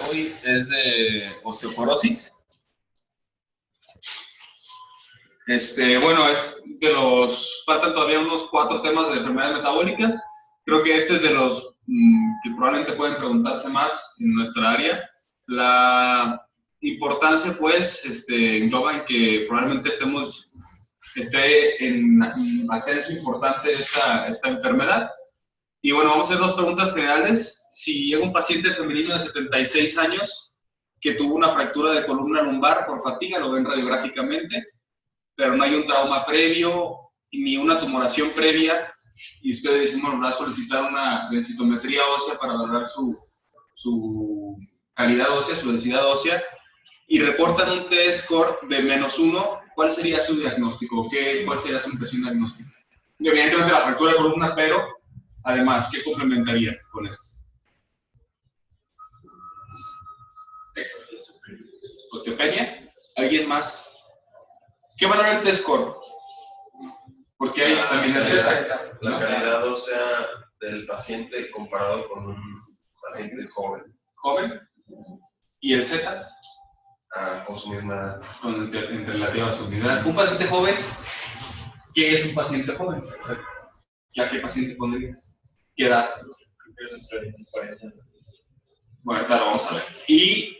Hoy es de osteoporosis. Bueno, es de los, faltan todavía unos 4 temas de enfermedades metabólicas. Creo que este es de los que probablemente pueden preguntarse más en nuestra área. La importancia, pues, engloba en que probablemente esté en ascenso importante esta enfermedad. Y bueno, vamos a hacer 2 preguntas generales. Si llega un paciente femenino de 76 años que tuvo una fractura de columna lumbar por fatiga, lo ven radiográficamente, pero no hay un trauma previo ni una tumoración previa, y ustedes dicen, bueno, va a solicitar una densitometría ósea para valorar su calidad ósea, su densidad ósea, y reportan un T-score de -1, ¿cuál sería su diagnóstico? ¿Cuál sería su impresión diagnóstica? Evidentemente la fractura de columna, pero además, ¿qué complementaría con esto? Osteopenia. ¿Alguien más? ¿Qué valora el T-score? Porque hay también el Z. La calidad ósea del paciente comparado con un paciente joven. ¿Joven? ¿Y el Z? Con su misma edad. En relativa a su edad. Un paciente joven, ¿qué es un paciente joven? ¿Ya qué paciente pondrías? ¿Qué edad? Bueno, ahorita lo vamos a ver. Y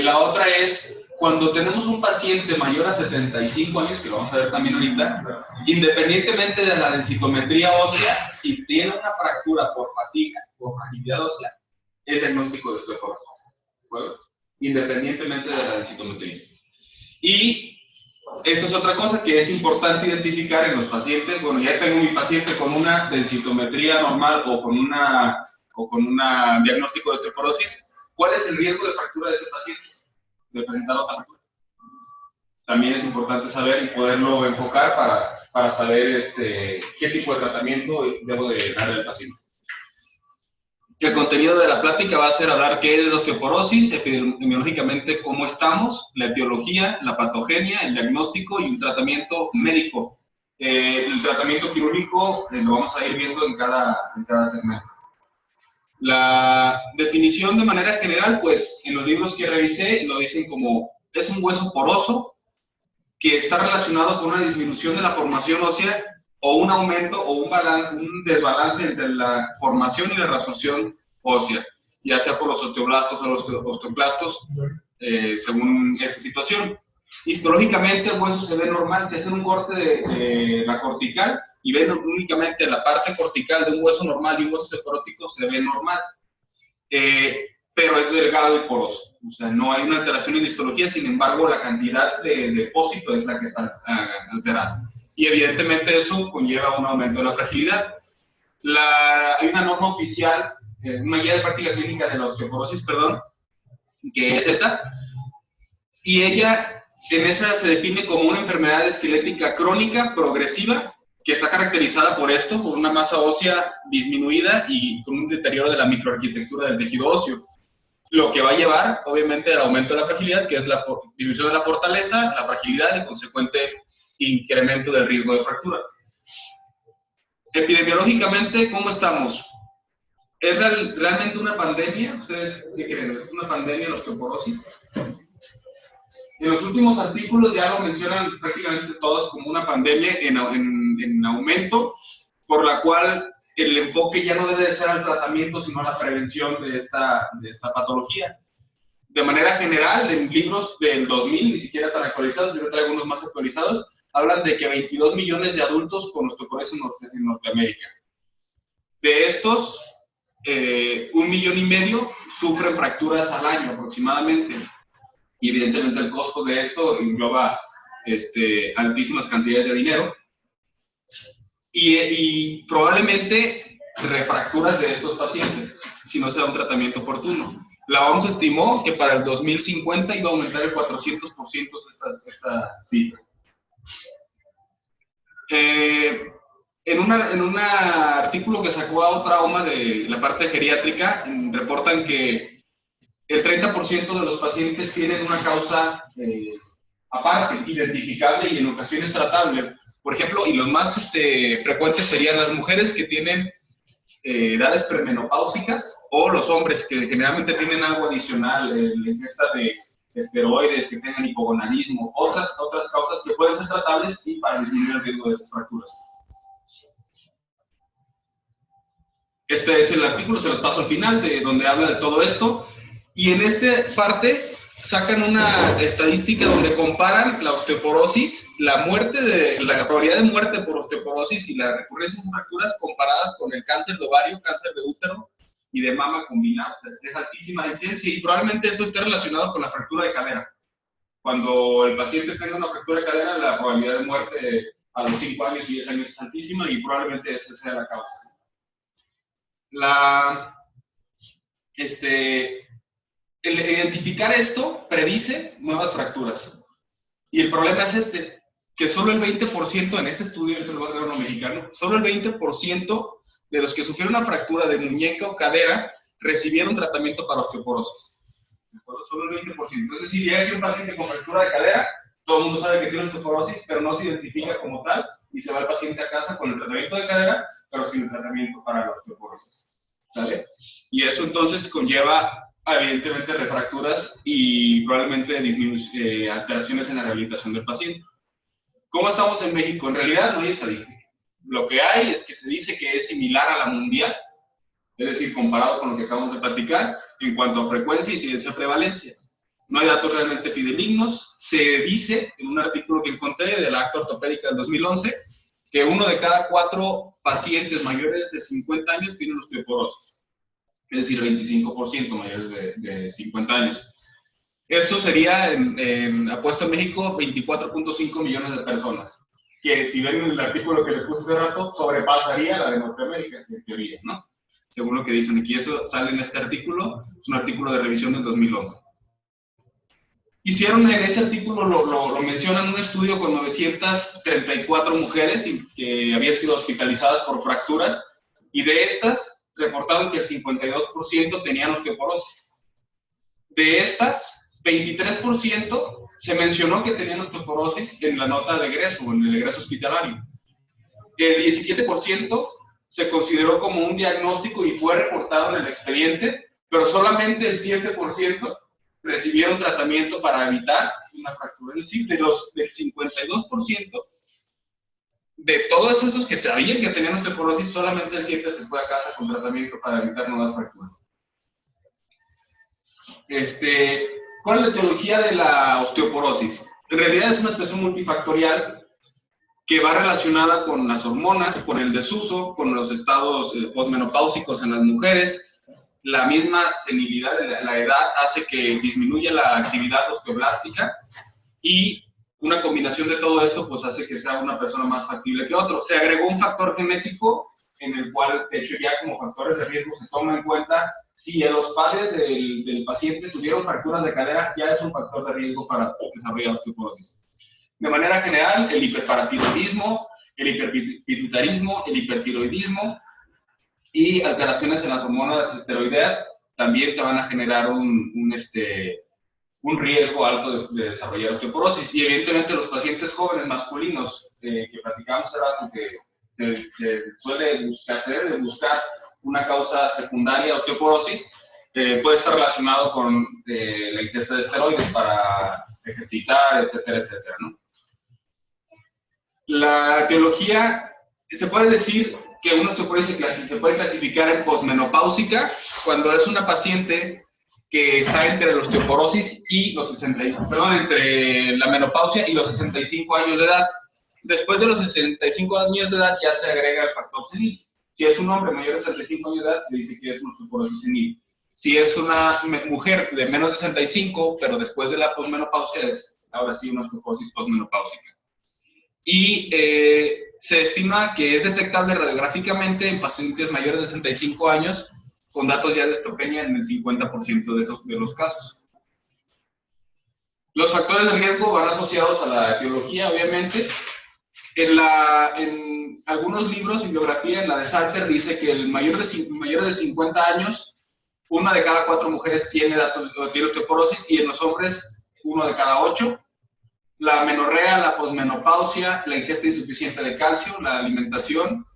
la otra es, cuando tenemos un paciente mayor a 75 años, que lo vamos a ver también ahorita, independientemente de la densitometría ósea, si tiene una fractura por fatiga, por fragilidad ósea, es diagnóstico de osteoporosis. ¿Bueno? Independientemente de la densitometría. Y esto es otra cosa que es importante identificar en los pacientes. Bueno, ya tengo mi paciente con una densitometría normal o con un diagnóstico de osteoporosis. ¿Cuál es el riesgo de fractura de ese paciente? De presentar otra fractura. También es importante saber y poderlo enfocar para saber qué tipo de tratamiento debo de darle al paciente. El contenido de la plática va a ser hablar qué es la osteoporosis, epidemiológicamente cómo estamos, la etiología, la patogenia, el diagnóstico y un tratamiento médico. El tratamiento quirúrgico lo vamos a ir viendo en cada segmento. La definición de manera general, pues en los libros que revisé lo dicen como es un hueso poroso que está relacionado con una disminución de la formación ósea o un aumento o un desbalance entre la formación y la reabsorción ósea, ya sea por los osteoblastos o los osteoclastos, según esa situación. Histológicamente el hueso se ve normal, si hacen un corte de la cortical y ven únicamente la parte cortical de un hueso normal y un hueso osteoporótico, se ve normal, pero es delgado y poroso, o sea, no hay una alteración en histología, sin embargo la cantidad de depósito es la que está alterada. Y evidentemente eso conlleva un aumento de la fragilidad. Hay una norma oficial, una guía de práctica clínica de la osteoporosis, perdón, que es esta, y ella en esa se define como una enfermedad esquelética crónica, progresiva, que está caracterizada por esto, por una masa ósea disminuida y con un deterioro de la microarquitectura del tejido óseo. Lo que va a llevar, obviamente, al aumento de la fragilidad, que es la disminución de la fortaleza, la fragilidad y consecuente incremento del riesgo de fractura. Epidemiológicamente, ¿cómo estamos? ¿Es realmente una pandemia? ¿Ustedes qué creen? ¿Es una pandemia la osteoporosis? En los últimos artículos ya lo mencionan prácticamente todos como una pandemia en aumento, por la cual el enfoque ya no debe de ser al tratamiento, sino a la prevención de esta patología. De manera general, en libros del 2000, ni siquiera tan actualizados, yo traigo unos más actualizados, hablan de que 22 millones de adultos con osteoporosis en Norteamérica. De estos, 1,5 millones sufren fracturas al año aproximadamente. Y evidentemente el costo de esto engloba altísimas cantidades de dinero. Y probablemente refracturas de estos pacientes, si no se da un tratamiento oportuno. La OMS estimó que para el 2050 iba a aumentar el 400% esta cifra. En un artículo que sacó a Trauma de la parte geriátrica, reportan que el 30% de los pacientes tienen una causa aparte, identificable y en ocasiones tratable. Por ejemplo, y los más frecuentes serían las mujeres que tienen edades premenopáusicas, o los hombres que generalmente tienen algo adicional, la ingesta de esteroides, que tengan hipogonadismo, otras causas que pueden ser tratables y para disminuir el riesgo de esas fracturas. Este es el artículo, se los paso al final, donde habla de todo esto. Y en esta parte sacan una estadística donde comparan la osteoporosis, la probabilidad de muerte por osteoporosis y la recurrencia de fracturas comparadas con el cáncer de ovario, cáncer de útero y de mama combinado. O sea, es altísima la incidencia y probablemente esto esté relacionado con la fractura de cadera. Cuando el paciente tenga una fractura de cadera, la probabilidad de muerte a los 5 años y 10 años es altísima y probablemente esa sea la causa. El identificar esto predice nuevas fracturas. Y el problema es que solo el 20%, en este estudio, ahorita lo va a dar uno mexicano, solo el 20% de los que sufrieron una fractura de muñeca o cadera recibieron tratamiento para osteoporosis. Solo el 20%. Es decir, ya hay un paciente con fractura de cadera, todo el mundo sabe que tiene osteoporosis, pero no se identifica como tal, y se va el paciente a casa con el tratamiento de cadera, pero sin el tratamiento para la osteoporosis. ¿Sale? Y eso entonces conlleva, evidentemente, refracturas y probablemente alteraciones en la rehabilitación del paciente. ¿Cómo estamos en México? En realidad no hay estadística. Lo que hay es que se dice que es similar a la mundial, es decir, comparado con lo que acabamos de platicar, en cuanto a frecuencia, incidencia y prevalencia. No hay datos realmente fidedignos. Se dice, en un artículo que encontré de la Acta Ortopédica del 2011, que 1 de cada 4 pacientes mayores de 50 años tienen osteoporosis. Es decir, 25% mayores de 50 años. Esto sería, apuesto en México, 24.5 millones de personas, que si ven el artículo que les puse hace rato, sobrepasaría la de Norteamérica, en teoría, ¿no? Según lo que dicen aquí, eso sale en este artículo, es un artículo de revisión del 2011. Hicieron en ese artículo, lo mencionan, un estudio con 934 mujeres que habían sido hospitalizadas por fracturas, y de estas reportaron que el 52% tenían osteoporosis. De estas, 23% se mencionó que tenían osteoporosis en la nota de egreso, o en el egreso hospitalario. El 17% se consideró como un diagnóstico y fue reportado en el expediente, pero solamente el 7% recibieron tratamiento para evitar una fractura. Es decir, del 52%, de todos esos que sabían que tenían osteoporosis, solamente el 7% se fue a casa con tratamiento para evitar nuevas fracturas. ¿Cuál es la etiología de la osteoporosis? En realidad es una expresión multifactorial que va relacionada con las hormonas, con el desuso, con los estados posmenopáusicos en las mujeres. La misma senilidad de la edad hace que disminuya la actividad osteoblástica, y una combinación de todo esto pues hace que sea una persona más factible que otro. Se agregó un factor genético en el cual, de hecho, ya como factores de riesgo se toma en cuenta si los padres del paciente tuvieron fracturas de cadera, ya es un factor de riesgo para desarrollar osteoporosis. De manera general, el hiperparatiroidismo, el hiperpituitarismo, el hipertiroidismo y alteraciones en las hormonas esteroideas también te van a generar un riesgo alto de desarrollar osteoporosis. Y evidentemente los pacientes jóvenes masculinos que platicamos hace rato, que se suele buscar una causa secundaria de osteoporosis, puede estar relacionado con la ingesta de esteroides para ejercitar, etcétera, etcétera, ¿no? La etiología, se puede decir que una osteoporosis se puede clasificar en posmenopáusica, cuando es una paciente que está entre la osteoporosis y entre la menopausia y los 65 años de edad. Después de los 65 años de edad ya se agrega el factor senil. Si es un hombre mayor de 65 años de edad, se dice que es una osteoporosis senil. Si es una mujer de menos de 65, pero después de la posmenopausia, es ahora sí una osteoporosis posmenopáusica. Y se estima que es detectable radiográficamente en pacientes mayores de 65 años, con datos ya de osteopenia en el 50% de los casos. Los factores de riesgo van asociados a la etiología, obviamente. En algunos libros, bibliografía, en la de Salter, dice que el mayor de 50 años, 1 de cada 4 mujeres tiene osteoporosis, y en los hombres, 1 de cada 8. La amenorrea, la posmenopausia, la ingesta insuficiente de calcio, la alimentación,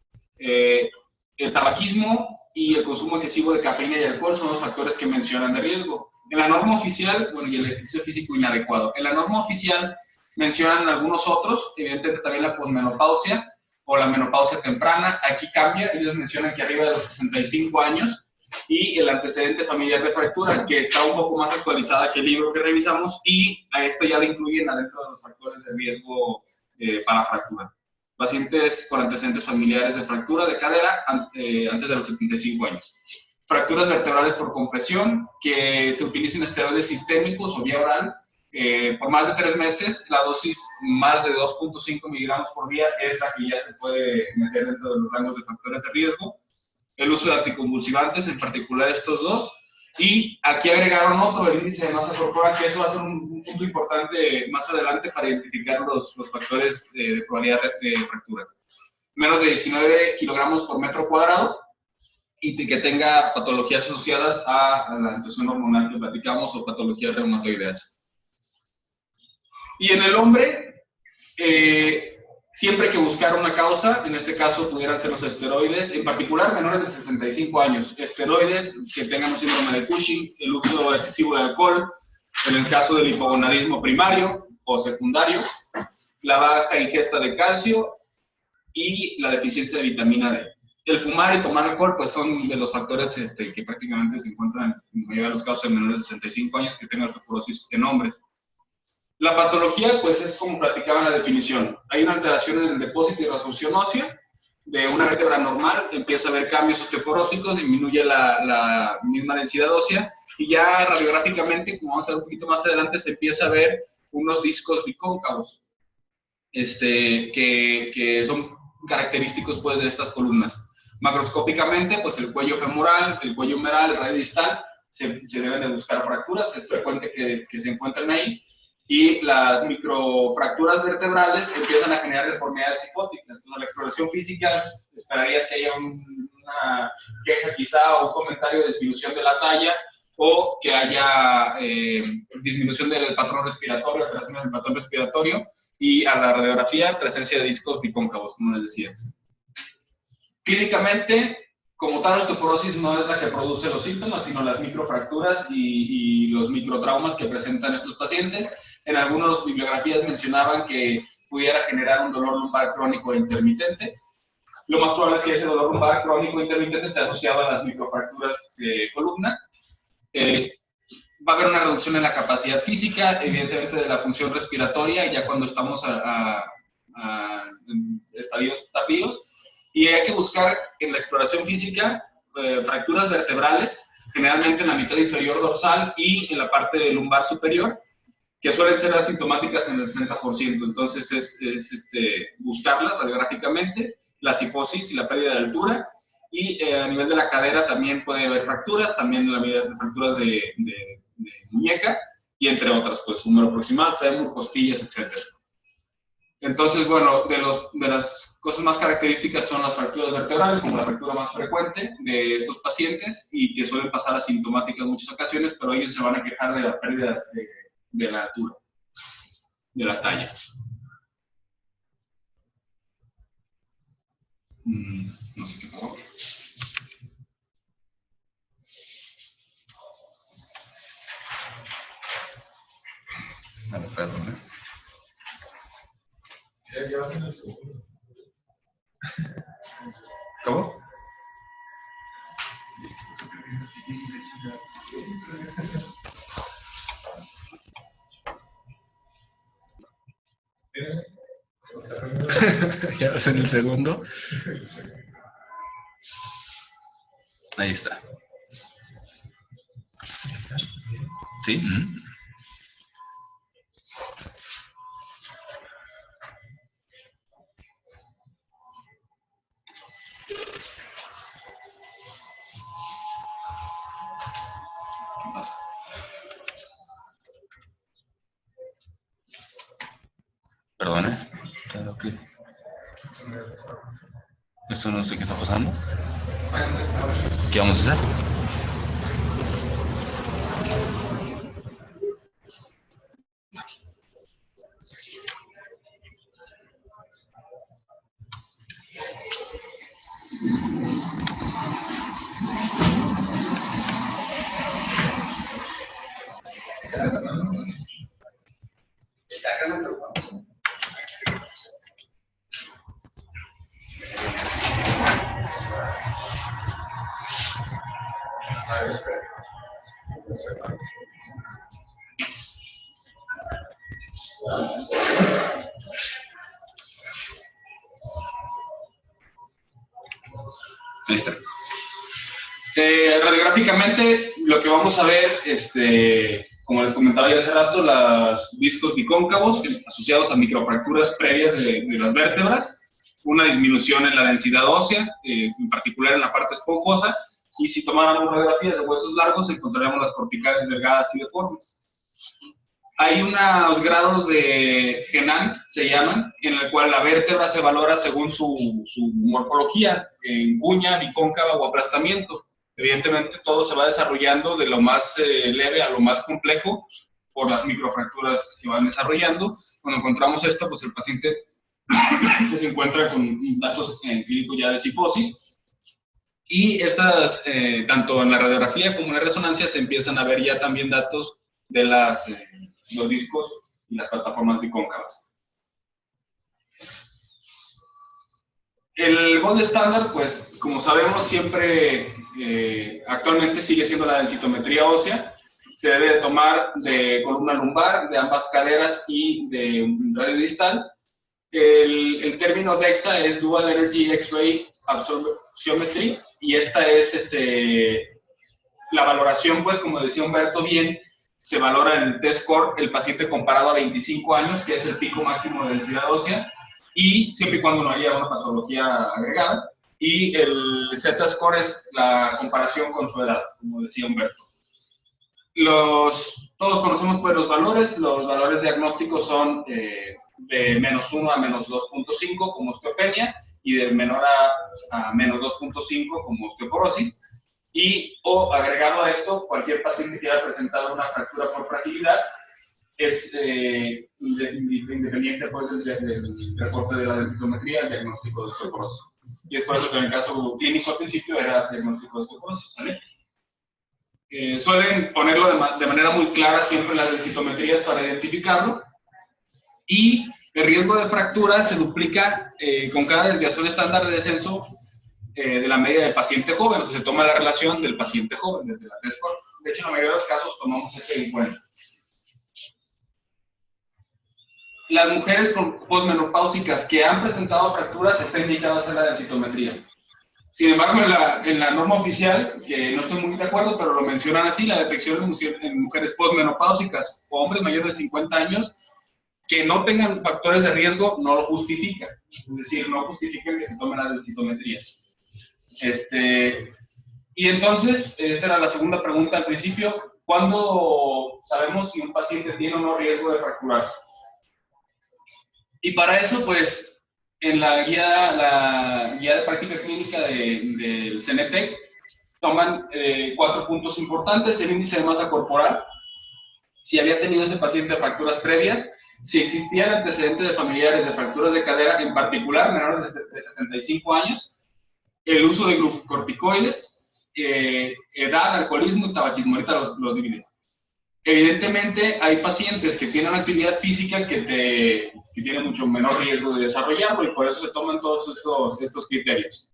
El tabaquismo y el consumo excesivo de cafeína y alcohol son los factores que mencionan de riesgo. En la norma oficial, bueno, y el ejercicio físico inadecuado. En la norma oficial mencionan algunos otros, evidentemente también la posmenopausia o la menopausia temprana. Aquí cambia, ellos mencionan que arriba de los 65 años y el antecedente familiar de fractura, que está un poco más actualizada que el libro que revisamos, y a esto ya lo incluyen adentro de los factores de riesgo para fractura. Pacientes con antecedentes familiares de fractura de cadera antes de los 75 años. Fracturas vertebrales por compresión, que se utilicen esteroides sistémicos o vía oral por más de 3 meses. La dosis más de 2.5 miligramos por día es la que ya se puede meter dentro de los rangos de factores de riesgo. El uso de anticonvulsivantes, en particular estos dos. Y aquí agregaron otro, el índice de masa corporal, que eso va a ser un punto importante más adelante para identificar los factores de probabilidad de fractura. Menos de 19 kilogramos por metro cuadrado y que tenga patologías asociadas a la situación hormonal que platicamos o patologías reumatoideas. Y en el hombre, siempre hay que buscar una causa, en este caso pudieran ser los esteroides, en particular menores de 65 años, esteroides que tengan un síndrome de Cushing, el uso excesivo de alcohol, en el caso del hipogonadismo primario o secundario, la baja ingesta de calcio y la deficiencia de vitamina D. El fumar y tomar alcohol pues son de los factores que prácticamente se encuentran en la mayoría de los casos de menores de 65 años que tengan osteoporosis en hombres. La patología, pues es como platicaba en la definición. Hay una alteración en el depósito y resolución ósea de una vértebra normal, empieza a haber cambios osteoporóticos, disminuye la misma densidad ósea y ya radiográficamente, como vamos a ver un poquito más adelante, se empieza a ver unos discos bicóncavos que son característicos pues de estas columnas. Macroscópicamente, pues el cuello femoral, el cuello humeral, el radio distal, se deben de buscar fracturas, es frecuente que se encuentren ahí. Y las microfracturas vertebrales empiezan a generar deformidades hipóticas. Entonces, a la exploración física esperarías que haya una queja quizá o un comentario de disminución de la talla o que haya disminución del patrón respiratorio, alteraciones del patrón respiratorio y a la radiografía presencia de discos bicóncavos, como les decía. Clínicamente, como tal, la osteoporosis no es la que produce los síntomas, sino las microfracturas y los microtraumas que presentan estos pacientes. En algunas bibliografías mencionaban que pudiera generar un dolor lumbar crónico e intermitente. Lo más probable es que ese dolor lumbar crónico e intermitente esté asociado a las microfracturas de columna. Va a haber una reducción en la capacidad física, evidentemente de la función respiratoria, ya cuando estamos en estadios tardíos. Y hay que buscar en la exploración física fracturas vertebrales, generalmente en la mitad inferior dorsal y en la parte lumbar superior, que suelen ser asintomáticas en el 60%. Entonces es buscarlas radiográficamente, la cifosis y la pérdida de altura. Y a nivel de la cadera también puede haber fracturas, también la medida de fracturas de muñeca, y entre otras, pues húmero proximal, fémur, costillas, etc. Entonces, bueno, de las cosas más características son las fracturas vertebrales, como la fractura más frecuente de estos pacientes, y que suelen pasar asintomáticas en muchas ocasiones, pero ellos se van a quejar de la pérdida de la altura, de la talla. No sé qué pasó. A ver, perdón. Ya vas en el segundo. ¿Cómo? Ya vas en el segundo. Ahí está. ¿Sí? ¿Qué pasa? Perdone. Claro que. Esto no sé qué está pasando. ¿Qué vamos a hacer? Ahí está. Radiográficamente, lo que vamos a ver, como les comentaba ya hace rato, los discos bicóncavos asociados a microfracturas previas de las vértebras, una disminución en la densidad ósea, en particular en la parte esponjosa, y si tomáramos radiografías de huesos largos, encontraríamos las corticales delgadas y deformes. Hay unos grados de Genang, se llaman, en el cual la vértebra se valora según su morfología, en cuña, bicóncava o aplastamiento. Evidentemente todo se va desarrollando de lo más leve a lo más complejo por las microfracturas que van desarrollando. Cuando encontramos esto, pues el paciente se encuentra con datos clínicos ya de cifosis. Y estas, tanto en la radiografía como en la resonancia, se empiezan a ver ya también datos de los discos y las plataformas bicóncavas. El gold estándar, pues, como sabemos, siempre, actualmente sigue siendo la densitometría ósea. Se debe de tomar de columna lumbar, de ambas caderas y de un radio distal. El término DEXA es Dual Energy X-Ray Absorptiometry, y esta es la valoración, pues, como decía Humberto bien, se valora en el T-score el paciente comparado a 25 años, que es el pico máximo de densidad ósea, y siempre y cuando no haya una patología agregada, y el Z-score es la comparación con su edad, como decía Humberto. Todos conocemos pues los valores diagnósticos son de -1 a -2.5 como osteopenia, y de menor a -2.5 como osteoporosis. O agregado a esto, cualquier paciente que haya presentado una fractura por fragilidad es independiente pues, del reporte de la densitometría, el diagnóstico de osteoporosis. Y es por eso que en el caso clínico al principio era diagnóstico de osteoporosis, ¿sale? Suelen ponerlo de manera muy clara siempre las densitometrías para identificarlo. Y el riesgo de fractura se duplica con cada desviación estándar de descenso de la media del paciente joven. O sea, se toma la relación del paciente joven desde la T-score. De hecho, en la mayoría de los casos tomamos ese en cuenta. Las mujeres posmenopáusicas que han presentado fracturas está indicado hacer la densitometría. Sin embargo, en la norma oficial, que no estoy muy de acuerdo, pero lo mencionan así, la detección en mujeres posmenopáusicas o hombres mayores de 50 años que no tengan factores de riesgo no lo justifica. Es decir, no justifican que se tomen las densitometrías. Y entonces, esta era la segunda pregunta al principio: ¿cuándo sabemos si un paciente tiene o no riesgo de fracturarse? Y para eso, pues, en la guía de práctica clínica del CENETEC, toman 4 puntos importantes: el índice de masa corporal, si había tenido ese paciente fracturas previas, si existían antecedentes de familiares de fracturas de cadera, en particular menores de 75 años, el uso de glucocorticoides, edad, alcoholismo y tabaquismo. Ahorita los dividimos. Evidentemente, hay pacientes que tienen actividad física que tienen mucho menor riesgo de desarrollarlo, y por eso se toman todos estos criterios.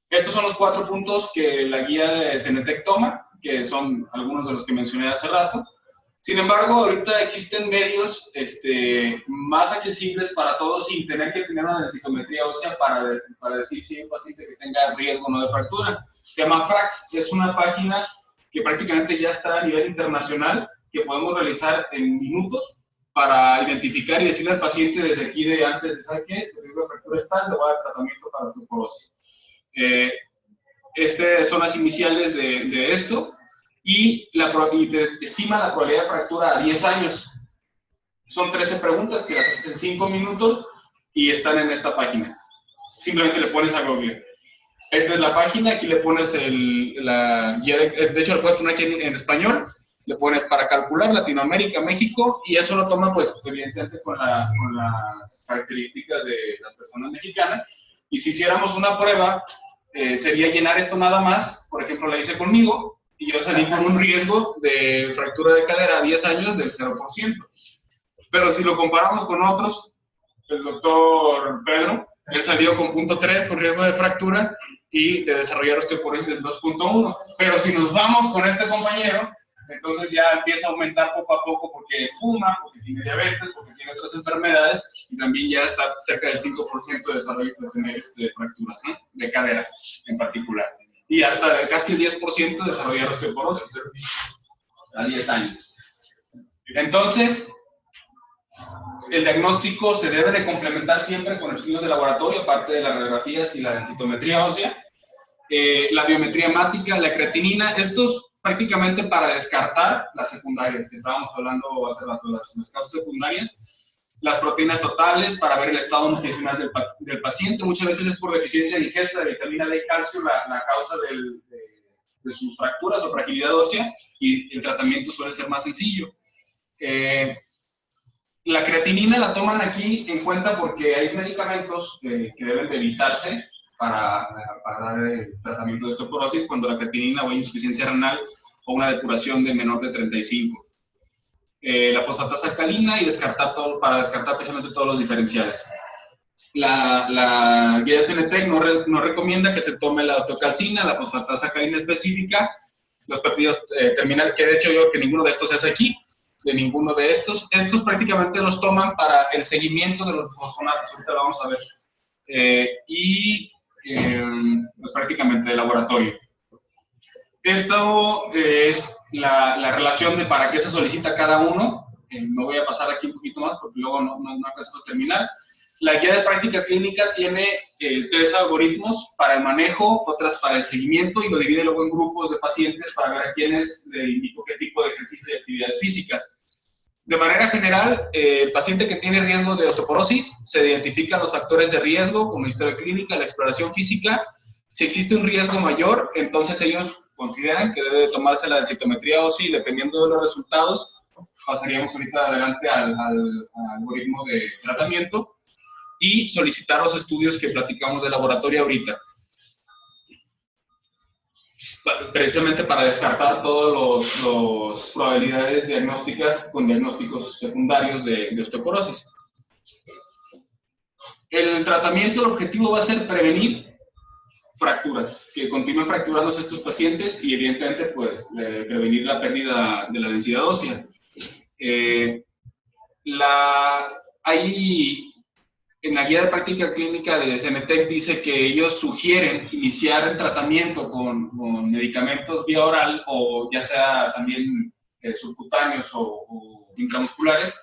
Estos son los 4 puntos que la guía de CENETEC toma, que son algunos de los que mencioné hace rato. Sin embargo, ahorita existen medios más accesibles para todos sin tener que tener una densitometría ósea para decir si hay un paciente que tenga riesgo o no de fractura. Se llama FRAX, es una página que prácticamente ya está a nivel internacional, que podemos realizar en minutos para identificar y decirle al paciente desde aquí de antes, ¿sabe qué? El riesgo de fractura está, le voy a dar tratamiento para osteoporosis. Son las iniciales de esto. Y te estima la probabilidad de fractura a 10 años. Son 13 preguntas que las haces en 5 minutos y están en esta página. Simplemente le pones a Google. Esta es la página, aquí le pones la guía de hecho lo puedes poner aquí en español, le pones para calcular Latinoamérica, México, y eso lo toma pues evidentemente con las características de las personas mexicanas. Y si hiciéramos una prueba, sería llenar esto nada más. Por ejemplo, la hice conmigo. y yo salí con un riesgo de fractura de cadera a 10 años del 0%. Pero si lo comparamos con otros, el doctor Pedro, él salió con 0.3 con riesgo de fractura y de desarrollar osteoporosis del 2.1. Pero si nos vamos con este compañero, entonces ya empieza a aumentar poco a poco porque fuma, porque tiene diabetes, porque tiene otras enfermedades y también ya está cerca del 5% de desarrollo de tener fracturas, ¿no? De cadera en particular. Y hasta casi el 10% de desarrollar osteoporosis a 10 años. Entonces, el diagnóstico se debe de complementar siempre con estudios de laboratorio, aparte de las radiografías y la densitometría ósea, la biometría hemática, la creatinina, estos prácticamente para descartar las secundarias, que estábamos hablando hace rato, las causas secundarias, las proteínas totales para ver el estado nutricional del paciente. Muchas veces es por deficiencia de ingesta de vitamina D y calcio la causa de sus fracturas o fragilidad ósea, y el tratamiento suele ser más sencillo. La creatinina la toman aquí en cuenta porque hay medicamentos que deben de evitarse para dar el tratamiento de osteoporosis cuando la creatinina o hay insuficiencia renal o una depuración de menor de 35. La fosfatasa alcalina y para descartar precisamente todos los diferenciales. La guía de SNTEC no recomienda que se tome la osteocalcina, la fosfatasa alcalina específica, los péptidos terminales, que de hecho yo creo que ninguno de estos es aquí, de ninguno de estos. Estos prácticamente los toman para el seguimiento de los fosfonatos, ahorita lo vamos a ver. Pues prácticamente de laboratorio. Esto es la relación de para qué se solicita cada uno. Me voy a pasar aquí un poquito más porque luego no alcanzamos a terminar. La guía de práctica clínica tiene 3 algoritmos para el manejo, otras para el seguimiento, y lo divide luego en grupos de pacientes para ver a quiénes le indico qué tipo de ejercicio y actividades físicas. De manera general, el paciente que tiene riesgo de osteoporosis, se identifican los factores de riesgo como la historia clínica, la exploración física. Si existe un riesgo mayor, entonces ellos consideran que debe tomarse la densitometría ósea y dependiendo de los resultados, pasaríamos ahorita adelante al algoritmo de tratamiento y solicitar los estudios que platicamos de laboratorio ahorita. Precisamente para descartar todas las probabilidades diagnósticas con diagnósticos secundarios de osteoporosis. El tratamiento, el objetivo va a ser prevenir fracturas, que continúen fracturándose estos pacientes y evidentemente pues prevenir la pérdida de la densidad ósea. En la guía de práctica clínica de SNTEC dice que ellos sugieren iniciar el tratamiento con medicamentos vía oral o ya sea también subcutáneos o intramusculares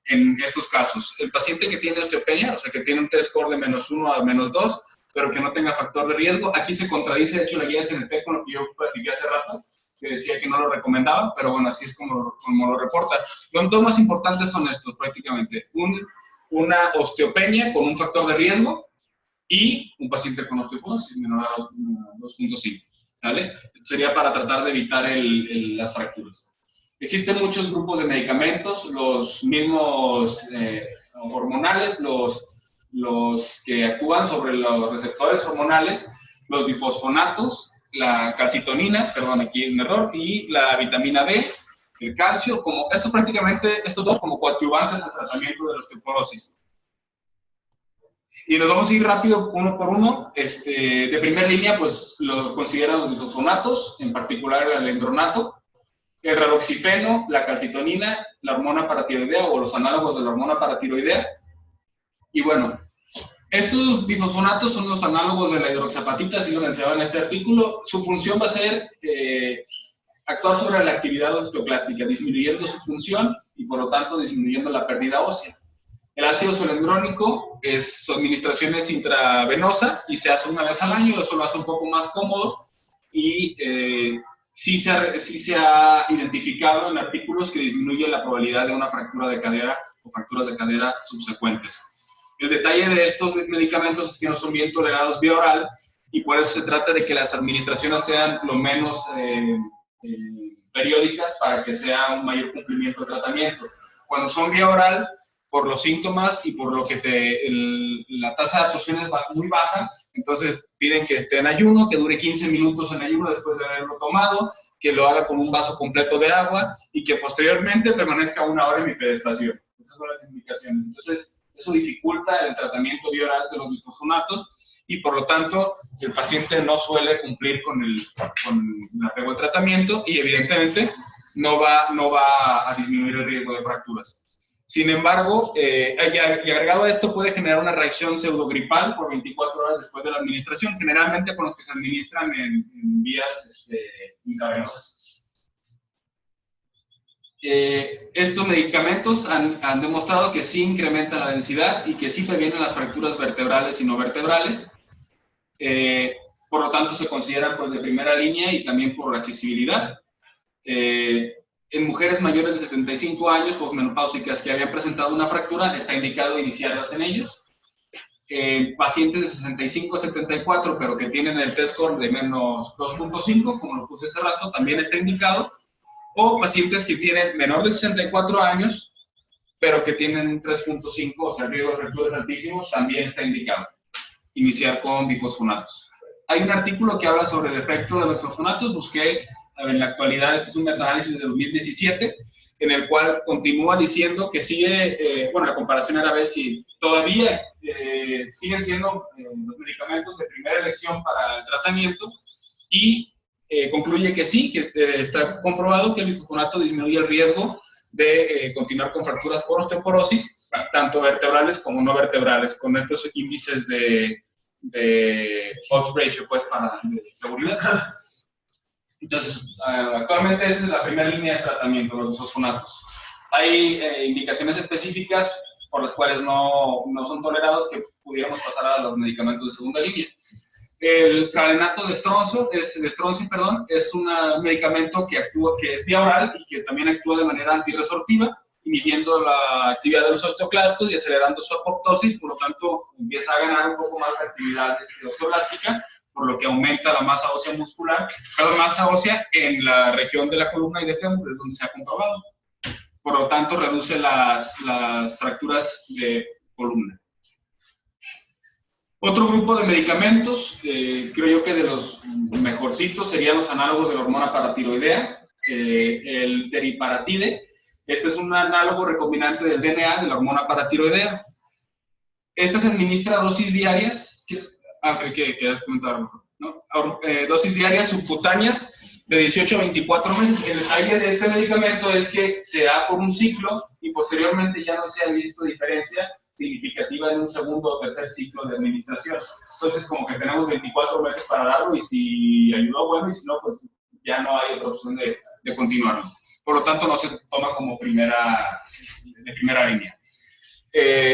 en estos casos. El paciente que tiene osteopenia, o sea que tiene un T-score de -1 a -2, pero que no tenga factor de riesgo, aquí se contradice de hecho la guía de SNTEC con lo que yo platiqué hace rato, que decía que no lo recomendaban, pero bueno, así es como lo reporta. Los dos más importantes son estos prácticamente. Una osteopenia con un factor de riesgo y un paciente con osteoporosis menor a 2.5, ¿sale? Sería para tratar de evitar las fracturas. Existen muchos grupos de medicamentos, los mismos hormonales, los que actúan sobre los receptores hormonales, los bifosfonatos, la calcitonina, perdón, aquí un error, y la vitamina D, el calcio, estos dos como coadyuvantes al tratamiento de la osteoporosis. Y nos vamos a ir rápido uno por uno. De primera línea, pues los consideran los bifosfonatos, en particular el alendronato, el raloxifeno, la calcitonina, la hormona paratiroidea o los análogos de la hormona paratiroidea. Y bueno, estos bifosfonatos son los análogos de la hidroxiapatita, así lo mencionaba en este artículo. Su función va a ser actuar sobre la actividad osteoclástica, disminuyendo su función y por lo tanto disminuyendo la pérdida ósea. El ácido zoledrónico su administración es intravenosa y se hace una vez al año, eso lo hace un poco más cómodo y sí se ha identificado en artículos que disminuye la probabilidad de una fractura de cadera o fracturas de cadera subsecuentes. El detalle de estos medicamentos es que no son bien tolerados vía oral y por eso se trata de que las administraciones sean lo menos periódicas para que sea un mayor cumplimiento de tratamiento. Cuando son vía oral, por los síntomas y por lo que la tasa de absorción es muy baja, entonces piden que esté en ayuno, que dure 15 minutos en ayuno después de haberlo tomado, que lo haga con un vaso completo de agua y que posteriormente permanezca 1 hora en mi pedestación. Esas son las indicaciones. Entonces, eso dificulta el tratamiento vía oral de los bisfosfonatos y por lo tanto el paciente no suele cumplir con el apego al tratamiento y evidentemente no va a disminuir el riesgo de fracturas. Sin embargo, y agregado a esto puede generar una reacción pseudogripal por 24 horas después de la administración, generalmente con los que se administran en vías intravenosas. Estos medicamentos han demostrado que sí incrementan la densidad y que sí previenen las fracturas vertebrales y no vertebrales. Por lo tanto, se consideran pues, de primera línea y también por accesibilidad. En mujeres mayores de 75 años, posmenopáusicas, que habían presentado una fractura, está indicado iniciarlas en ellos. Pacientes de 65 a 74, pero que tienen el T-score de menos 2.5, como lo puse hace rato, también está indicado. O pacientes que tienen menor de 64 años, pero que tienen 3.5, o sea, el riesgo de fracturas altísimo, también está indicado iniciar con bifosfonatos. Hay un artículo que habla sobre el efecto de los bifosfonatos, busqué en la actualidad, este es un metaanálisis de 2017, en el cual continúa diciendo que sigue, bueno, la comparación era ver si todavía siguen siendo los medicamentos de primera elección para el tratamiento y concluye que sí, que está comprobado que el bifosfonato disminuye el riesgo de continuar con fracturas por osteoporosis, tanto vertebrales como no vertebrales, con estos índices de odds ratio, pues, de seguridad. Entonces, actualmente esa es la primera línea de tratamiento, los bifosfonatos. Hay indicaciones específicas por las cuales no son tolerados que pudiéramos pasar a los medicamentos de segunda línea. El fralenato de estroncio, es un medicamento que es vía oral y que también actúa de manera antirresortiva, inhibiendo la actividad de los osteoclastos y acelerando su apoptosis, por lo tanto empieza a ganar un poco más de actividad osteoblástica, por lo que aumenta la masa ósea muscular, la masa ósea en la región de la columna y de fémur, es donde se ha comprobado. Por lo tanto, reduce las fracturas de columna. Otro grupo de medicamentos, creo yo que de los mejorcitos serían los análogos de la hormona paratiroidea, el teriparatide. Este es un análogo recombinante del DNA de la hormona paratiroidea. Esta se administra a dosis diarias, querías comentar, ¿no? Dosis diarias subcutáneas de 18 a 24 meses. El detalle de este medicamento es que se da por un ciclo y posteriormente ya no se ha visto diferencia significativa en un segundo o tercer ciclo de administración. Entonces, como que tenemos 24 meses para darlo y si ayudó, bueno, y si no, pues ya no hay otra opción de continuarlo. Por lo tanto, no se toma como de primera línea.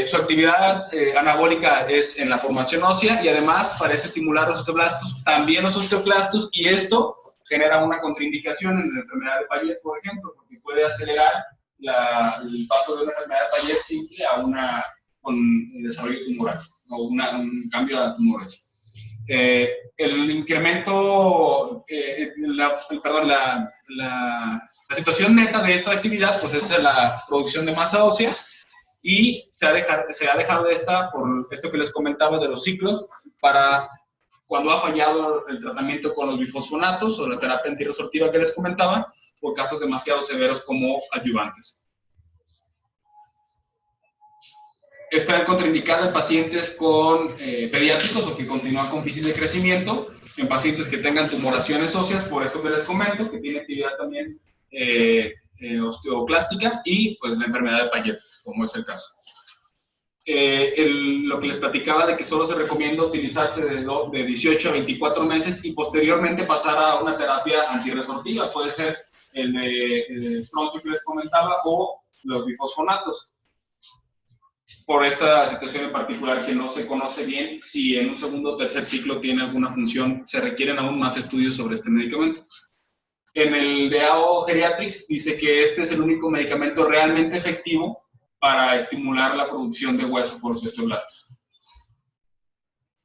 Su actividad anabólica es en la formación ósea y además parece estimular los osteoblastos, también los osteoclastos, y esto genera una contraindicación en la enfermedad de Payet, por ejemplo, porque puede acelerar el paso de una enfermedad de Payet simple a con desarrollo tumoral o un cambio a tumores. El incremento, la situación neta de esta actividad pues es la producción de masa ósea y se ha dejado de esta por esto que les comentaba de los ciclos para cuando ha fallado el tratamiento con los bifosfonatos o la terapia antirresortiva que les comentaba por casos demasiado severos como adyuvantes. Está contraindicada en pacientes pediátricos o que continúan con crisis de crecimiento, en pacientes que tengan tumoraciones óseas, por esto que les comento, que tiene actividad también osteoclástica y pues la enfermedad de Payet, como es el caso. Lo que les platicaba de que solo se recomienda utilizarse de 18 a 24 meses y posteriormente pasar a una terapia antirresortiva, puede ser el estroncio que les comentaba o los bifosfonatos. Por esta situación en particular que no se conoce bien, si en un segundo o tercer ciclo tiene alguna función, se requieren aún más estudios sobre este medicamento. En el DAO Geriatrics dice que este es el único medicamento realmente efectivo para estimular la producción de hueso por los osteoblastos.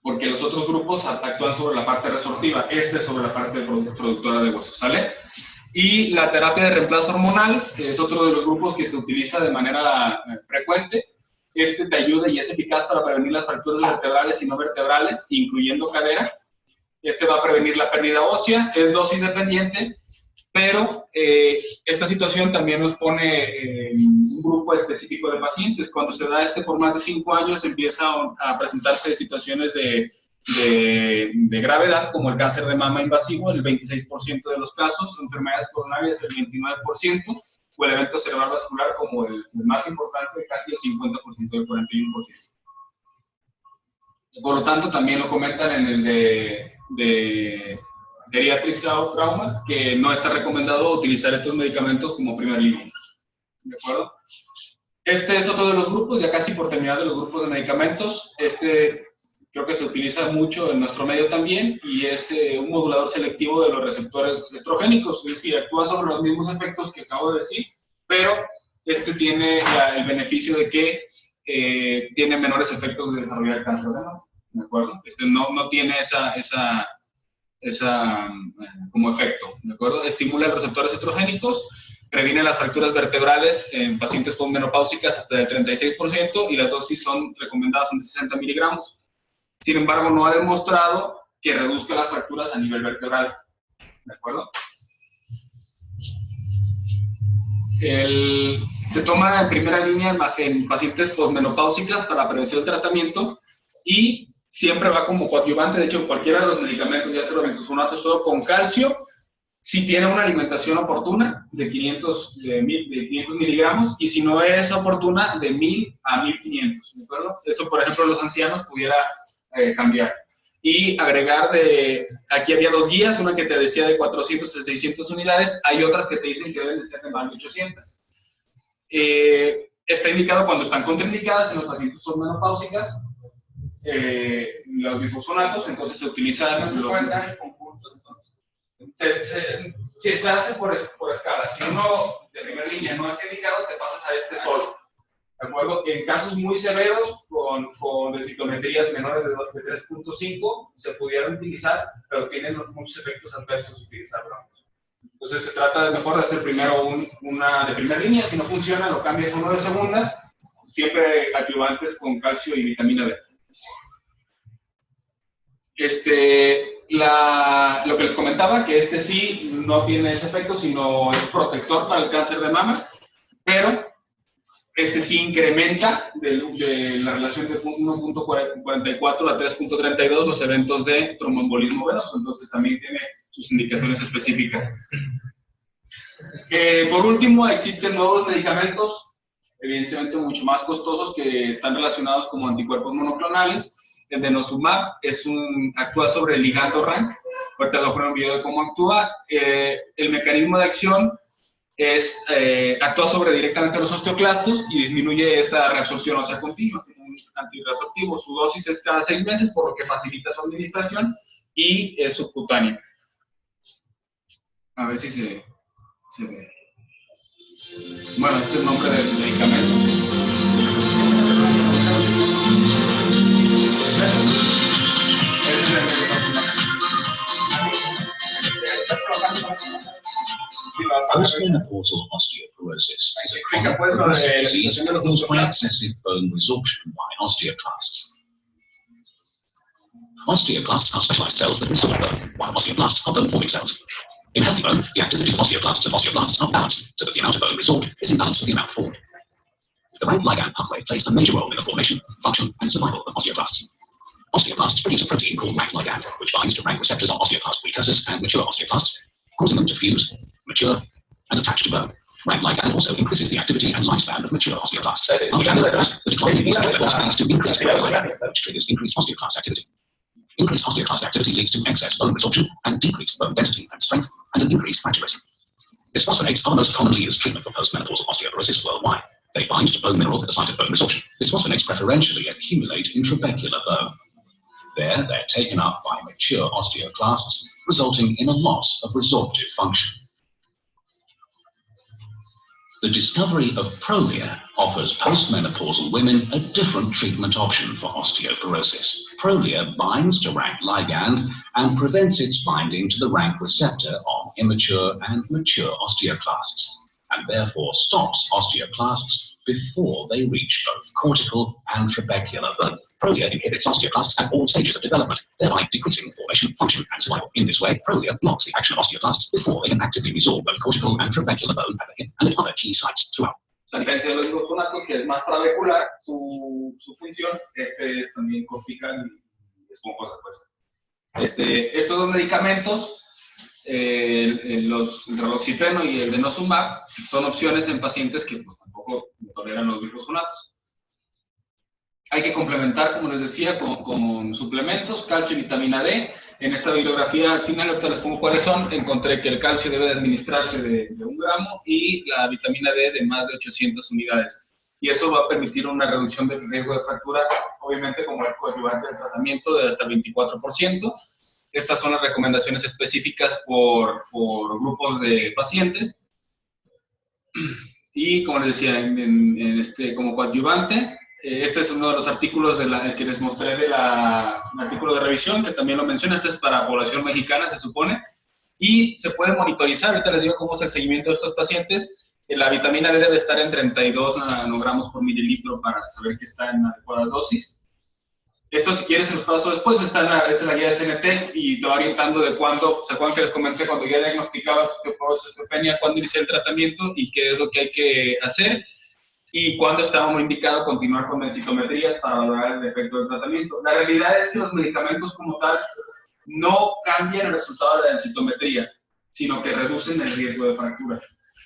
Porque los otros grupos actúan sobre la parte resortiva, este sobre la parte productora de hueso, ¿sale? Y la terapia de reemplazo hormonal es otro de los grupos que se utiliza de manera frecuente. Este te ayuda y es eficaz para prevenir las fracturas vertebrales y no vertebrales, incluyendo cadera. Este va a prevenir la pérdida ósea, es dosis dependiente, Pero esta situación también nos pone en un grupo específico de pacientes. Cuando se da por más de 5 años, empieza a presentarse situaciones de gravedad, como el cáncer de mama invasivo, el 26% de los casos, enfermedades coronarias, el 29%, o el evento cerebral vascular como el más importante, casi el 50%, el 41%. Por lo tanto, también lo comentan en el de Geriatric Trauma, que no está recomendado utilizar estos medicamentos como primer línea. ¿De acuerdo? Este es otro de los grupos, ya casi por terminar de los grupos de medicamentos. Creo que se utiliza mucho en nuestro medio también, y es un modulador selectivo de los receptores estrogénicos, es decir, actúa sobre los mismos efectos que acabo de decir, pero tiene el beneficio de que tiene menores efectos de desarrollar cáncer de mama, ¿de acuerdo? No tiene esa como efecto, ¿de acuerdo? Estimula los receptores estrogénicos, previene las fracturas vertebrales en pacientes posmenopáusicas hasta del 36%, y las dosis recomendadas son de 60 miligramos. Sin embargo, no ha demostrado que reduzca las fracturas a nivel vertebral, ¿de acuerdo? Se toma en primera línea en pacientes posmenopáusicas para prevención del tratamiento, y siempre va como coadyuvante. De hecho, cualquiera de los medicamentos, ya sea los bifosfonatos, todo con calcio, si tiene una alimentación oportuna de 500 miligramos, y si no es oportuna, de 1000 a 1500, ¿de acuerdo? Eso, por ejemplo, los ancianos pudiera cambiar. Y agregar aquí había 2 guías, una que te decía de 400 a 600 unidades, hay otras que te dicen que deben de ser de más de 800. Está indicado cuando están contraindicadas en los pacientes posmenopáusicas, los bifosfonatos, entonces se utilizan los... Se hace por escala. Si uno de primera línea no está indicado, te pasas a solo, ¿de acuerdo? En casos muy severos, con densitometrías menores de 3.5, se pudieran utilizar, pero tienen muchos efectos adversos utilizarlo. Entonces se trata de mejor de hacer primero una de primera línea. Si no funciona, lo cambias a uno de segunda, siempre adyuvantes con calcio y vitamina D. Lo que les comentaba, que sí no tiene ese efecto, sino es protector para el cáncer de mama, pero sí incrementa de la relación de 1.44 a 3.32 los eventos de tromboembolismo venoso, entonces también tiene sus indicaciones específicas. Por último, existen nuevos medicamentos, evidentemente mucho más costosos, que están relacionados como anticuerpos monoclonales. El denosumab actúa sobre el ligando RANK. Ahorita les voy a poner un video de cómo actúa. El mecanismo de acción actúa directamente los osteoclastos y disminuye esta reabsorción ósea continua, como un antirreabsortivo. Su dosis es cada 6 meses, por lo que facilita su administración, y es subcutánea. A ver si se ve. Bueno, este es el nombre del medicamento. Postmenopausal osteoporosis is a chronic progressive disease caused by excessive bone resorption by osteoclasts. Osteoclasts are specialized cells that resorb bone, while osteoblasts are bone-forming cells. In healthy bone, the activities of osteoclasts are balanced, so that the amount of bone resorbed is in balance with the amount formed. The RANK ligand pathway plays a major role in the formation, function, and survival of osteoclasts. Osteoclasts produce a protein called RANK ligand, which binds to RANK receptors on osteoclast precursors and mature osteoclasts, causing them to fuse, mature, and attach to bone. RANK ligand also increases the activity and lifespan of mature osteoclasts. After menopause, the decline in these levels leads to increased RANK ligand, which triggers increased osteoclast activity. Increased osteoclast activity leads to excess bone resorption and decreased bone density and strength, and an increased fracture risk. Bisphosphonates are the most commonly used treatment for postmenopausal osteoporosis worldwide. They bind to bone mineral at the site of bone resorption. Bisphosphonates preferentially accumulate in trabecular bone. There, they're taken up by mature osteoclasts, resulting in a loss of resorptive function. The discovery of Prolia offers postmenopausal women a different treatment option for osteoporosis. Prolia binds to RANK ligand and prevents its binding to the RANK receptor on immature and mature osteoclasts. and therefore stops osteoclasts before they reach both cortical and trabecular bone. Prolia inhibits osteoclasts at all stages of development, thereby decreasing formation, function, and survival. In this way, Prolia blocks the action of osteoclasts before they can actively resorb both cortical and trabecular bone at the hip and at other key sites throughout. A diferencia de los gluconatos, que es más trabecular, su función, este es también cortical y esponjosa, pues. Estos dos medicamentos, el raloxifeno y el denosumab, son opciones en pacientes que pues, tampoco toleran los gluconatos. Hay que complementar, como les decía, con suplementos, calcio y vitamina D. En esta bibliografía, al final, ahorita les pongo cuáles son. Encontré que el calcio debe de administrarse de 1 gramo y la vitamina D de más de 800 unidades. Y eso va a permitir una reducción del riesgo de fractura, obviamente como el coadyuvante del tratamiento, de hasta el 24%. Estas son las recomendaciones específicas por grupos de pacientes. Y como les decía, como coadyuvante, este es uno de los artículos el que les mostré un artículo de revisión, que también lo menciona. Este es para población mexicana, se supone, y se puede monitorizar. Ahorita les digo cómo es el seguimiento de estos pacientes. La vitamina D debe estar en 32 nanogramos por mililitro para saber que está en adecuada dosis. Esto, si quieres, se los paso después. Esta es la guía de CNT y te va orientando de cuándo. ¿Se acuerdan que les comenté cuando ya diagnosticaba osteopenia, cuándo inicié el tratamiento y qué es lo que hay que hacer? Y cuándo estaba muy indicado continuar con densitometrías para valorar el efecto del tratamiento. La realidad es que los medicamentos como tal no cambian el resultado de la densitometría, sino que reducen el riesgo de fractura.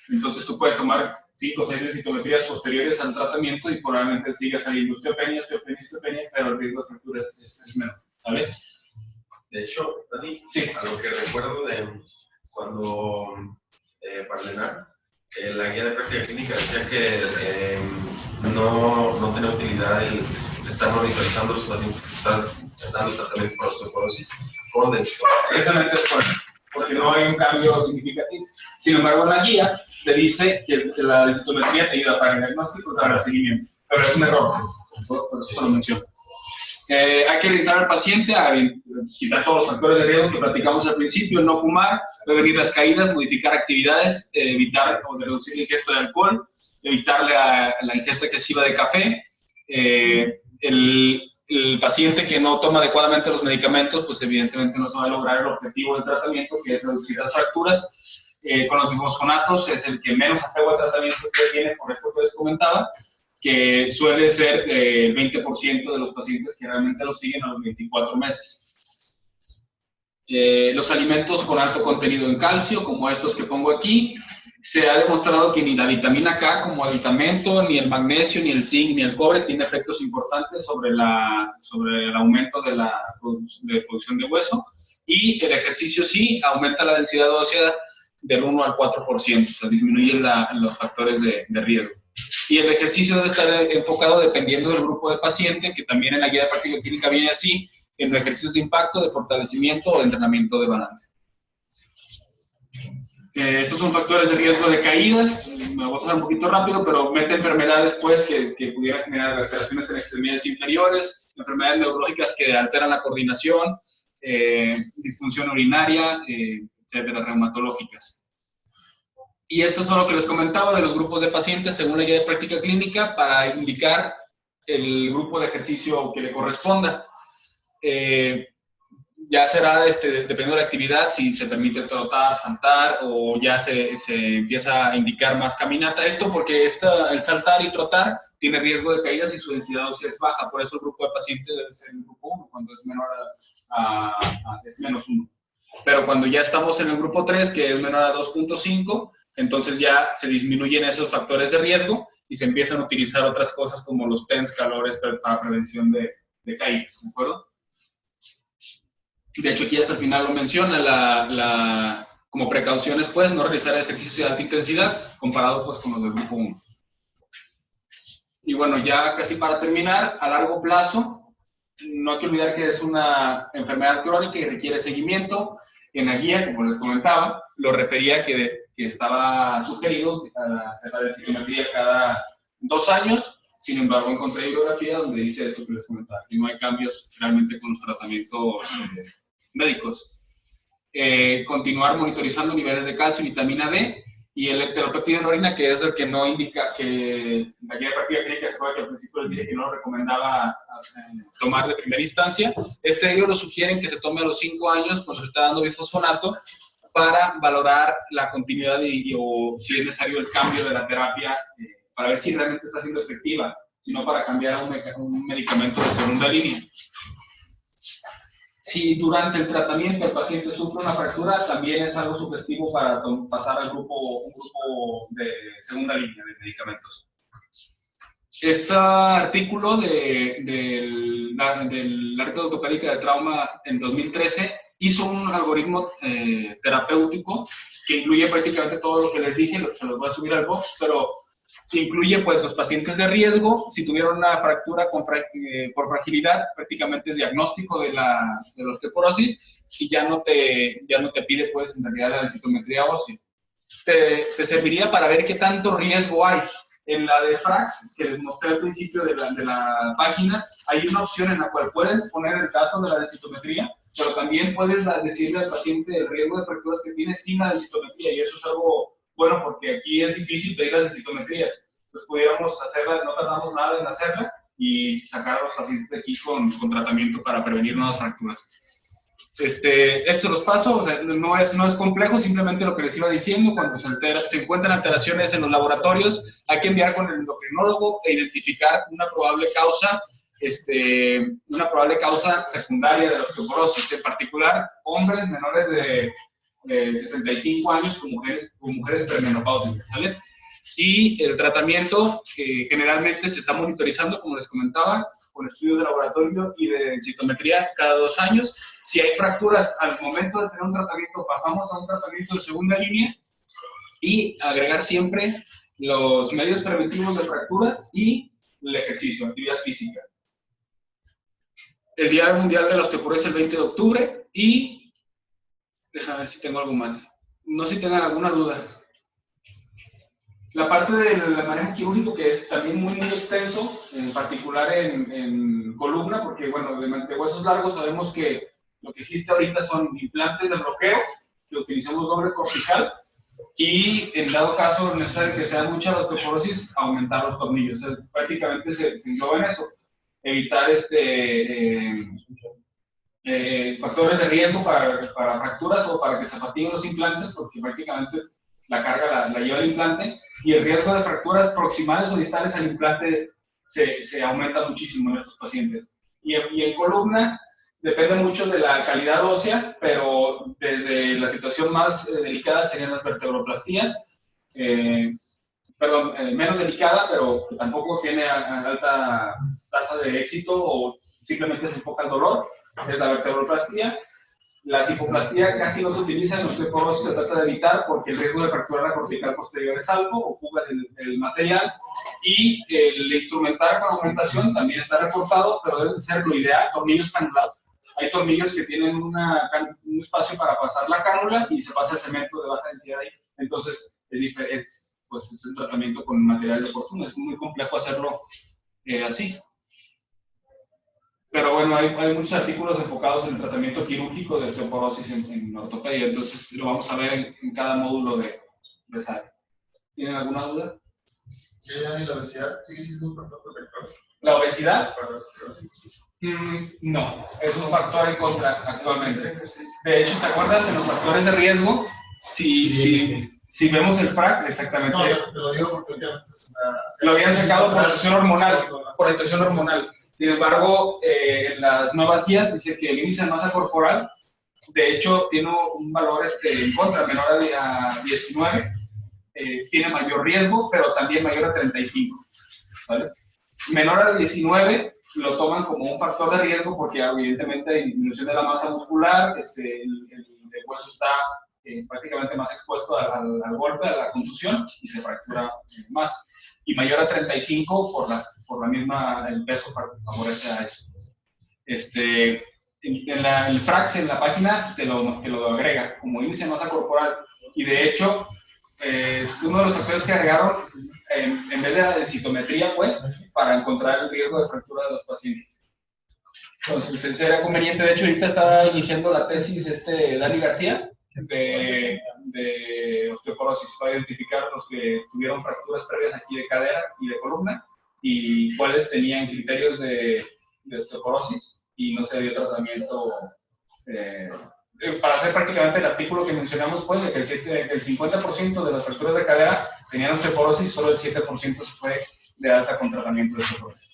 Entonces tú puedes tomar 5 o 6 densitometrías posteriores al tratamiento y probablemente siga saliendo osteopenia, pero el riesgo de fractura es menor, ¿vale? De hecho, Dani, sí, a lo que recuerdo de cuando Parlenar, la guía de práctica clínica decía que no tiene utilidad el estar monitorizando a los pacientes que están dando tratamiento para osteoporosis con densitometría. Precisamente es porque no hay un cambio significativo. Sin embargo, la guía te dice que la densitometría te ayuda para el diagnóstico y para el seguimiento, pero es un error, por eso lo menciono. Hay que orientar al paciente a quitar todos los factores de riesgo que platicamos al principio: no fumar, prevenir las caídas, modificar actividades, evitar o reducir la ingesta de alcohol, evitar la ingesta excesiva de café. El paciente que no toma adecuadamente los medicamentos, pues evidentemente no se va a lograr el objetivo del tratamiento, que es reducir las fracturas. Con los bifosfonatos es el que menos apego al tratamiento que tiene, por esto que les comentaba, que suele ser el 20% de los pacientes que realmente lo siguen a los 24 meses. Los alimentos con alto contenido en calcio, como estos que pongo aquí, se ha demostrado que ni la vitamina K como aditamento, ni el magnesio, ni el zinc, ni el cobre tiene efectos importantes sobre el aumento de producción de hueso, y el ejercicio sí aumenta la densidad ósea del 1 al 4%, o sea, disminuye los factores de riesgo. Y el ejercicio debe estar enfocado dependiendo del grupo de paciente, que también en la guía de práctica clínica viene así, en ejercicios de impacto, de fortalecimiento o de entrenamiento de balance. Estos son factores de riesgo de caídas. Me voy a pasar un poquito rápido, pero mete enfermedades pues, que pudieran generar alteraciones en extremidades inferiores, enfermedades neurológicas que alteran la coordinación, disfunción urinaria, etcétera, reumatológicas. Y esto es lo que les comentaba de los grupos de pacientes según la guía de práctica clínica para indicar el grupo de ejercicio que le corresponda. Ya será, dependiendo de la actividad, si se permite trotar, saltar, o ya se empieza a indicar más caminata. Esto porque el saltar y trotar tiene riesgo de caídas y su densidad ósea es baja. Por eso el grupo de pacientes debe ser el grupo 1, cuando es menor es menos 1. Pero cuando ya estamos en el grupo 3, que es menor a 2.5, entonces ya se disminuyen esos factores de riesgo y se empiezan a utilizar otras cosas como los TENS, calores para prevención de caídas, ¿de acuerdo? De hecho, aquí hasta el final lo menciona, como precauciones, pues, no realizar ejercicios de alta intensidad comparado, pues, con los del grupo 1. Y bueno, ya casi para terminar, a largo plazo, no hay que olvidar que es una enfermedad crónica y requiere seguimiento. En la guía, como les comentaba, lo refería que estaba sugerido hacer la densitometría cada 2 años. Sin embargo, encontré bibliografía donde dice esto que les comentaba, que no hay cambios realmente con los tratamientos médicos. Continuar monitorizando niveles de calcio y vitamina D y el enteropéptido en orina, que es el que no indica, que la guía de práctica clínica se acuerda que al principio les dije que no lo recomendaba tomar de primera instancia. Ellos lo sugieren que se tome a los 5 años cuando se está dando bifosfonato para valorar la continuidad o si es necesario el cambio de la terapia para ver si realmente está siendo efectiva, sino para cambiar a un medicamento de segunda línea. Si durante el tratamiento el paciente sufre una fractura, también es algo sugestivo para pasar al un grupo de segunda línea de medicamentos. Este artículo del área ortopédica de trauma en 2013 hizo un algoritmo terapéutico que incluye prácticamente todo lo que les dije, se los voy a subir al box, pero incluye pues los pacientes de riesgo. Si tuvieron una fractura por fragilidad, prácticamente es diagnóstico de la osteoporosis y ya no te pide pues en realidad la densitometría ósea. Te serviría para ver qué tanto riesgo hay. En la de Frax, que les mostré al principio de la página, hay una opción en la cual puedes poner el dato de la densitometría, pero también puedes decirle al paciente el riesgo de fracturas que tiene sin la densitometría, y eso es algo bueno porque aquí es difícil pedir las densitometrías. Entonces pudiéramos hacerla, no tardamos nada en hacerla y sacar a los pacientes de aquí con tratamiento para prevenir nuevas fracturas. Esto los paso, o sea, no es complejo, simplemente lo que les iba diciendo, cuando se encuentran alteraciones en los laboratorios, hay que enviar con el endocrinólogo e identificar una probable causa secundaria de la osteoporosis, en particular hombres menores de 65 años con mujeres premenopáusicas, ¿sale? Y el tratamiento generalmente se está monitorizando, como les comentaba, con estudios de laboratorio y de densitometría cada 2 años. Si hay fracturas al momento de tener un tratamiento, pasamos a un tratamiento de segunda línea y agregar siempre los medios preventivos de fracturas y el ejercicio, actividad física. El Día Mundial de la Osteoporosis es el 20 de octubre y déjame ver si tengo algo más. No sé si tengan alguna duda. La parte del manejo quirúrgico, que es también muy extenso, en particular en columna, porque bueno, de huesos largos sabemos que lo que existe ahorita son implantes de bloqueo, que utilizamos doble cortical, y en dado caso necesario que sea mucha la osteoporosis, aumentar los tornillos. O sea, prácticamente se engloba en eso. Evitar factores de riesgo para fracturas o para que se fatiguen los implantes, porque prácticamente la carga la lleva el implante, y el riesgo de fracturas proximales o distales al implante se aumenta muchísimo en estos pacientes. Y en columna depende mucho de la calidad ósea, pero desde la situación más delicada serían las vertebroplastías, menos delicada, pero que tampoco tiene alta tasa de éxito o simplemente se enfoca al dolor, es la vertebroplastía. La cifoplastía casi no se utiliza en osteoporosis, se trata de evitar porque el riesgo de fracturar la cortical posterior es alto, ocupa el material, y el instrumental con aumentación también está reportado, pero debe ser lo ideal, tornillos canulados. Hay tornillos que tienen un espacio para pasar la cánula y se pasa el cemento de baja densidad ahí, entonces es un tratamiento con materiales oportunos, es muy complejo hacerlo así. Pero bueno, hay muchos artículos enfocados en el tratamiento quirúrgico de osteoporosis en ortopedia, entonces lo vamos a ver en cada módulo de esa área. ¿Tienen alguna duda? ¿La obesidad sigue siendo un factor protector? ¿La obesidad? Para la osteoporosis. No, es un factor en contra actualmente. De hecho, ¿te acuerdas en los factores de riesgo? Si vemos el FRAC, exactamente. No, te lo digo porque últimamente lo habían sacado por orientación hormonal. Sin embargo, en las nuevas guías dice que el índice de masa corporal, de hecho, tiene un valor en contra, menor a 19, tiene mayor riesgo, pero también mayor a 35. ¿Vale? Menor a 19 lo toman como un factor de riesgo porque evidentemente hay disminución de la masa muscular, el hueso está prácticamente más expuesto al golpe, a la contusión, y se fractura más. Y mayor a 35 por la misma, el peso favorece a eso. El FRAX en la página te lo agrega como índice de masa corporal, y de hecho es uno de los factores que agregaron en vez de la densitometría, pues, para encontrar el riesgo de fractura de los pacientes. Entonces, sería conveniente. De hecho, ahorita está iniciando la tesis Dani García, de osteoporosis, para identificar los que tuvieron fracturas previas aquí de cadera y de columna y cuáles tenían criterios de osteoporosis y no se dio tratamiento para hacer prácticamente el artículo que mencionamos, pues, de que el 50% de las fracturas de cadera tenían osteoporosis, solo el 7% se fue de alta con tratamiento de osteoporosis.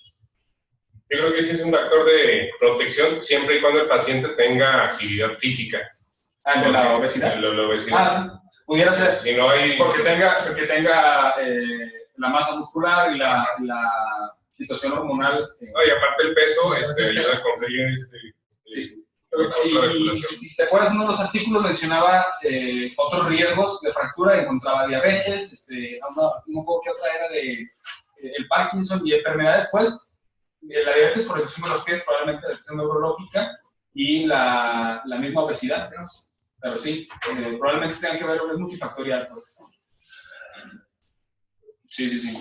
Yo creo que sí es un factor de protección siempre y cuando el paciente tenga actividad física. Ah, ¿de la obesidad? La obesidad. Ah, sí, pudiera ser. Si no hay... Porque tenga la masa muscular y la situación hormonal. Y aparte el peso ayuda a conseguir sí. Y si te acuerdas, uno de los artículos mencionaba otros riesgos de fractura, encontraba diabetes, no puedo qué otra era de el Parkinson y enfermedades, pues, la diabetes por lesión de los pies, probablemente la lesión neurológica y la misma obesidad, ¿no? Pero sí, probablemente tengan que ver, es multifactorial, pues. Sí.